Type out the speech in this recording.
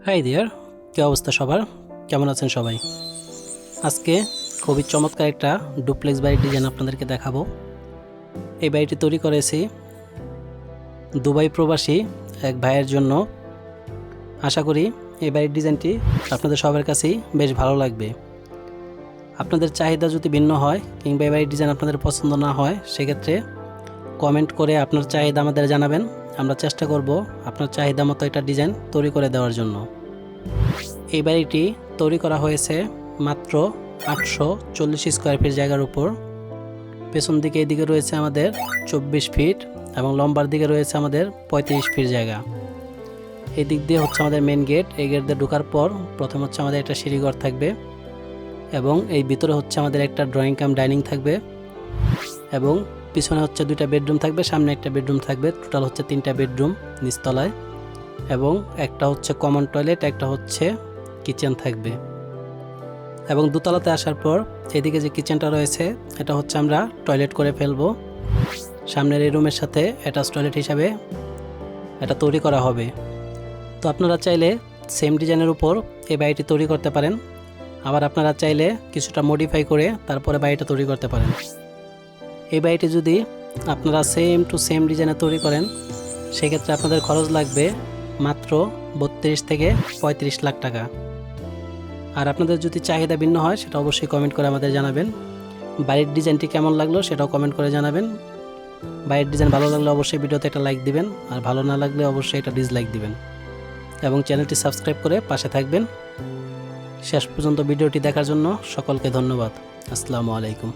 Hi there, কী অবস্থা সবার? কেমন আছেন সবাই? আজকে খুবই চমৎকার একটা ডুপ্লেক্স বাড়ির ডিজাইন আপনাদেরকে দেখাবো। এই বাড়িটি তৈরি করেছি দুবাই প্রবাসী এক ভাইয়ের জন্য। আশা করি এই বাড়ির ডিজাইনটি আপনাদের সবার কাছেই বেশ ভালো লাগবে। আপনাদের চাহিদা যদি ভিন্ন হয় কিংবা এই বাড়ির ডিজাইন আপনাদের পছন্দ না হয়, সেক্ষেত্রে কমেন্ট করে আপনার চাহিদা আমাদের জানাবেন। আমরা চেষ্টা করব আপনার চাহিদা মতো একটা ডিজাইন তৈরি করে দেওয়ার জন্য। এই বাড়িটি তৈরি করা হয়েছে মাত্র 840 স্কোয়ার ফিট জায়গার উপর। পেছন দিকে এদিকে রয়েছে আমাদের 24 ফিট এবং লম্বার দিকে রয়েছে আমাদের 35 ফিট জায়গা। এই দিক দিয়ে হচ্ছে আমাদের মেন গেট। এই গেট দিয়ে ঢোকার পর প্রথম হচ্ছে আমাদের একটা সিঁড়িঘর থাকবে এবং এই ভিতরে হচ্ছে আমাদের একটা ড্রয়িং কাম ডাইনিং থাকবে এবং পিছনে হচ্ছে 2টা বেডরুম থাকবে, সামনে একটা বেডরুম থাকবে। টোটাল হচ্ছে 3টা বেডরুম নিচতলায় এবং একটা হচ্ছে কমন টয়লেট, একটা হচ্ছে কিচেন থাকবে। এবং দোতলাতে আসার পর এদিকে যে কিচেনটা রয়েছে এটা হচ্ছে আমরা টয়লেট করে ফেলবো। সামনের এই রুমের সাথে অ্যাটাচ টয়লেট হিসাবে এটা তৈরি করা হবে। তো আপনারা চাইলে সেম ডিজাইনের উপর এই বাড়িটি তৈরি করতে পারেন, আবার আপনারা চাইলে কিছুটা মডিফাই করে তারপরে বাড়িটা তৈরি করতে পারেন। এই বাড়িটি যদি আপনারা সেম টু সেম ডিজাইনে তৈরি করেন, সেক্ষেত্রে আপনাদের খরচ লাগবে মাত্র 32 থেকে 35 লাখ টাকা। আর আপনাদের যদি চাহিদা ভিন্ন হয় সেটা অবশ্যই কমেন্ট করে আমাদের জানাবেন। বাড়ির ডিজাইনটি কেমন লাগলো সেটাও কমেন্ট করে জানাবেন। বাড়ির ডিজাইন ভালো লাগলে অবশ্যই ভিডিওতে একটা লাইক দিবেন, আর ভালো না লাগলে অবশ্যই এটা ডিসলাইক দিবেন এবং চ্যানেলটি সাবস্ক্রাইব করে পাশে থাকবেন। শেষ পর্যন্ত ভিডিওটি দেখার জন্য সকলকে ধন্যবাদ। আসসালামু আলাইকুম।